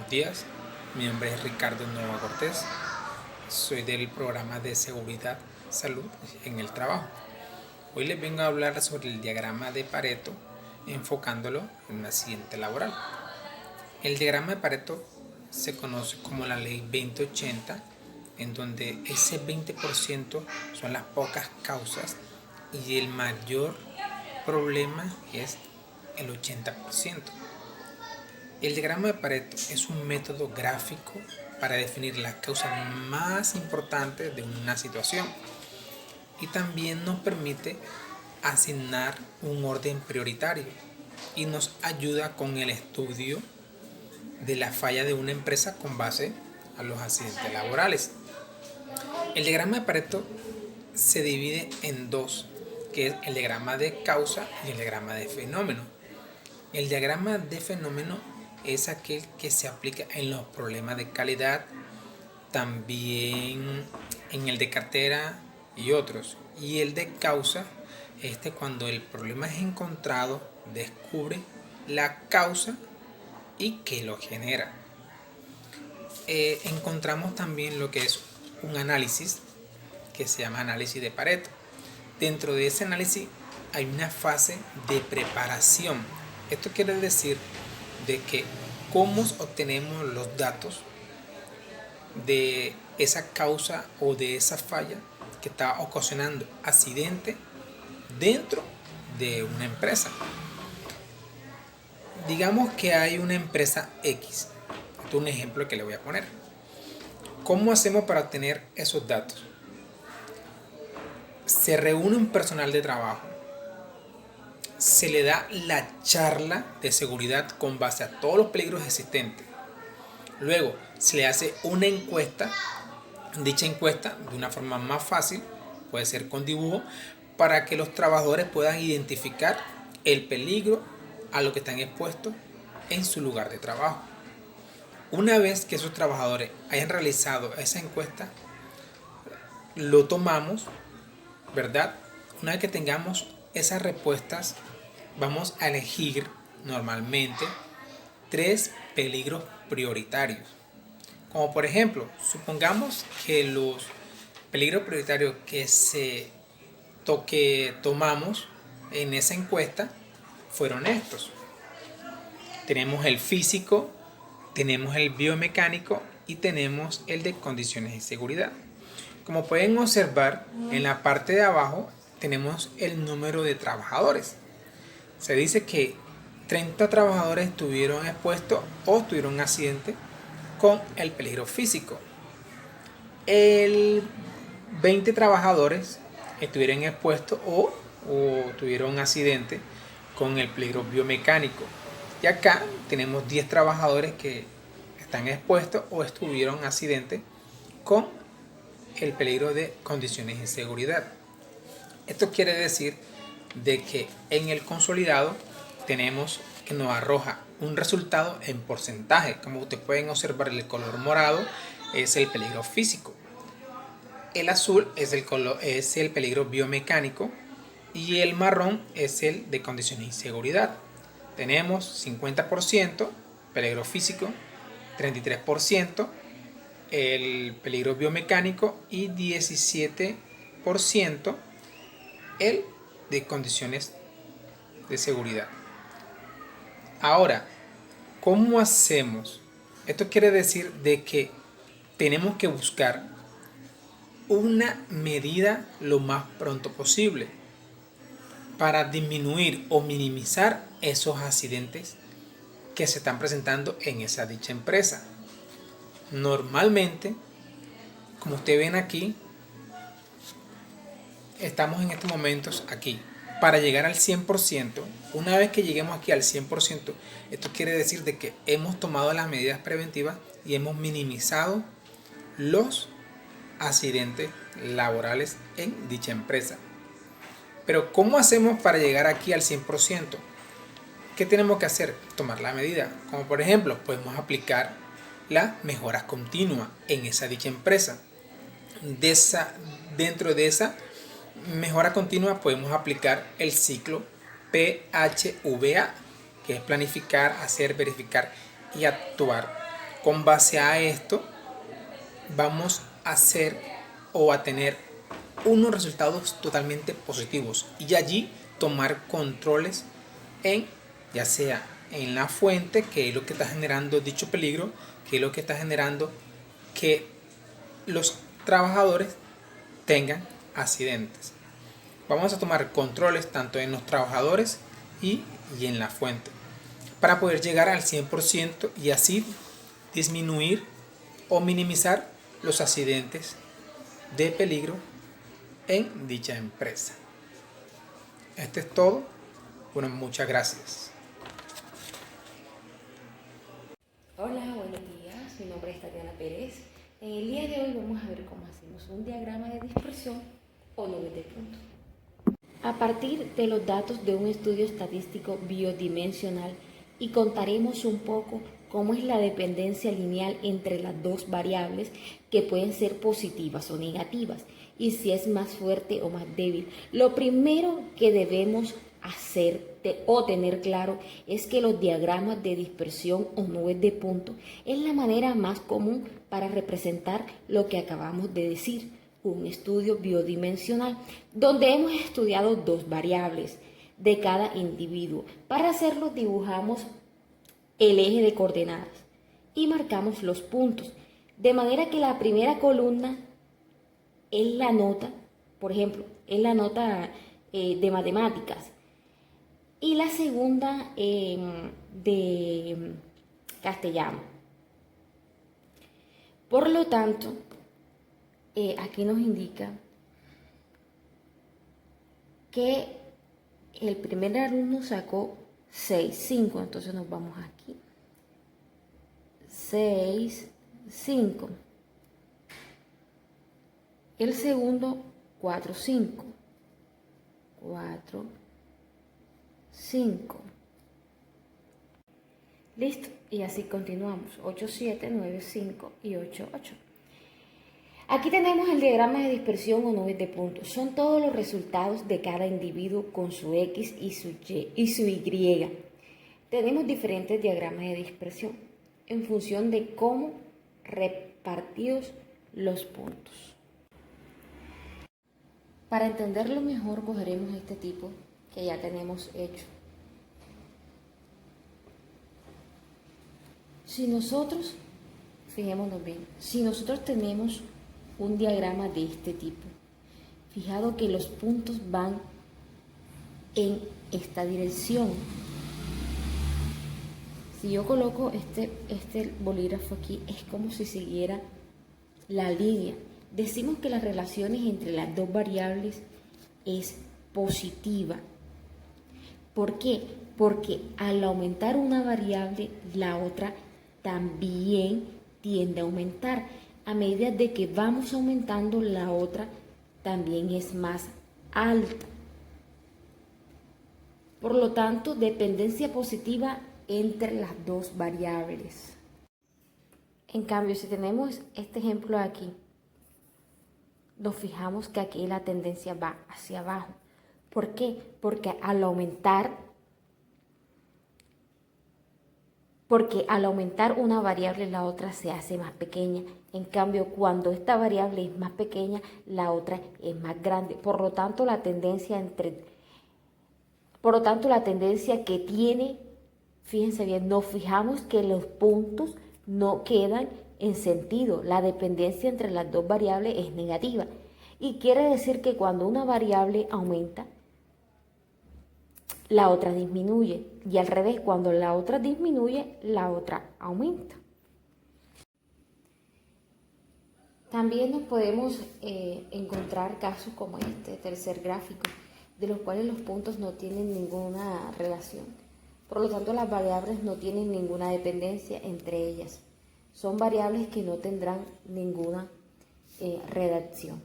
Buenos días, mi nombre es Ricardo Nova Cortés, soy del programa de Seguridad Salud en el Trabajo. Hoy les vengo a hablar sobre el diagrama de Pareto, enfocándolo en un accidente laboral. El diagrama de Pareto se conoce como la ley 20-80, en donde ese 20% son las pocas causas y el mayor problema es el 80%. El diagrama de Pareto es un método gráfico para definir las causas más importantes de una situación y también nos permite asignar un orden prioritario y nos ayuda con el estudio de la falla de una empresa con base a los accidentes laborales. El diagrama de Pareto se divide en dos, que es el diagrama de causa y el diagrama de fenómeno. El diagrama de fenómeno es aquel que se aplica en los problemas de calidad, también en el de cartera y otros. Y el de causa, cuando el problema es encontrado, descubre la causa y qué lo genera. Encontramos también lo que es un análisis que se llama análisis de Pareto. Dentro de ese análisis hay una fase de preparación. Esto quiere decir de que cómo obtenemos los datos de esa causa o de esa falla que está ocasionando accidente dentro de una empresa. Digamos que hay una empresa X. Este es un ejemplo que le voy a poner. ¿Cómo hacemos para obtener esos datos? Se reúne un personal de trabajo, se le da la charla de seguridad con base a todos los peligros existentes. Luego se le hace una encuesta, dicha encuesta de una forma más fácil, puede ser con dibujo, para que los trabajadores puedan identificar el peligro a lo que están expuestos en su lugar de trabajo. Una vez que esos trabajadores hayan realizado esa encuesta, lo tomamos, ¿verdad? Una vez que tengamos esas respuestas, vamos a elegir normalmente 3 peligros prioritarios. Como por ejemplo, supongamos que los peligros prioritarios que tomamos en esa encuesta fueron estos. Tenemos el físico, tenemos el biomecánico y tenemos el de condiciones de seguridad. Como pueden observar, en la parte de abajo tenemos el número de trabajadores. Se dice que 30 trabajadores estuvieron expuestos o tuvieron un accidente con el peligro físico. El 20 trabajadores estuvieron expuestos o tuvieron un accidente con el peligro biomecánico. Y acá tenemos 10 trabajadores que están expuestos o estuvieron accidente con el peligro de condiciones de seguridad. Esto quiere decir de que en el consolidado tenemos que nos arroja un resultado en porcentaje. Como ustedes pueden observar, el color morado es el peligro físico, el azul es el peligro biomecánico y el marrón es el de condiciones de seguridad. Tenemos 50% peligro físico, 33% el peligro biomecánico y 17% el de condiciones de seguridad. Ahora, ¿cómo hacemos? Esto quiere decir de que tenemos que buscar una medida lo más pronto posible para disminuir o minimizar esos accidentes que se están presentando en esa dicha empresa. Normalmente, como ustedes ven aquí, estamos en estos momentos aquí. Para llegar al 100%, una vez que lleguemos aquí al 100%, esto quiere decir de que hemos tomado las medidas preventivas y hemos minimizado los accidentes laborales en dicha empresa. Pero ¿cómo hacemos para llegar aquí al 100%? ¿Qué tenemos que hacer? Tomar la medida. Como por ejemplo, podemos aplicar la mejora continua en esa dicha empresa. Dentro de esa mejora continua podemos aplicar el ciclo PHVA, que es planificar, hacer, verificar y actuar. Con base a esto, vamos a hacer o a tener unos resultados totalmente positivos y allí tomar controles en, ya sea en la fuente, que es lo que está generando dicho peligro, que es lo que está generando que los trabajadores tengan accidentes. Vamos a tomar controles tanto en los trabajadores y en la fuente para poder llegar al 100% y así disminuir o minimizar los accidentes de peligro en dicha empresa. Esto es todo. Bueno, muchas gracias. Hola, buenos días. Mi nombre es Tatiana Pérez. En el día de hoy vamos a ver cómo hacemos un diagrama de dispersión o nubes de puntos. A partir de los datos de un estudio estadístico biodimensional y contaremos un poco cómo es la dependencia lineal entre las dos variables que pueden ser positivas o negativas y si es más fuerte o más débil. Lo primero que debemos hacer o tener claro es que los diagramas de dispersión o nubes de puntos es la manera más común para representar lo que acabamos de decir, un estudio biodimensional donde hemos estudiado dos variables de cada individuo. Para hacerlo dibujamos el eje de coordenadas y marcamos los puntos, de manera que la primera columna es la nota, por ejemplo, es la nota de matemáticas y la segunda de castellano. Por lo tanto, aquí nos indica que el primer alumno sacó 6, 5, entonces nos vamos aquí. 6, 5. El segundo, 4, 5. 4, 5. Listo. Y así continuamos. 8, 7, 9, 5 y 8, 8. Aquí tenemos el diagrama de dispersión o nubes de puntos. Son todos los resultados de cada individuo con su X y su Y. Tenemos diferentes diagramas de dispersión en función de cómo repartidos los puntos. Para entenderlo mejor, cogeremos este tipo que ya tenemos hecho. Si nosotros, fijémonos bien, si nosotros tenemos un diagrama de este tipo, fijado que los puntos van en esta dirección. Si yo coloco este bolígrafo aquí, es como si siguiera la línea. Decimos que las relaciones entre las dos variables es positiva. ¿Por qué? Porque al aumentar una variable, la otra también tiende a aumentar. A medida de que vamos aumentando, la otra también es más alta. Por lo tanto, dependencia positiva entre las dos variables. En cambio, si tenemos este ejemplo aquí, nos fijamos que aquí la tendencia va hacia abajo. ¿Por qué? Porque al aumentar una variable, la otra se hace más pequeña. En cambio, cuando esta variable es más pequeña, la otra es más grande. Por lo tanto, la tendencia que tiene, fíjense bien, nos fijamos que los puntos no quedan en sentido. La dependencia entre las dos variables es negativa. Y quiere decir que cuando una variable aumenta, la otra disminuye. Y al revés, cuando la otra disminuye, la otra aumenta. También nos podemos encontrar casos como este tercer gráfico, de los cuales los puntos no tienen ninguna relación. Por lo tanto, las variables no tienen ninguna dependencia entre ellas. Son variables que no tendrán ninguna redacción.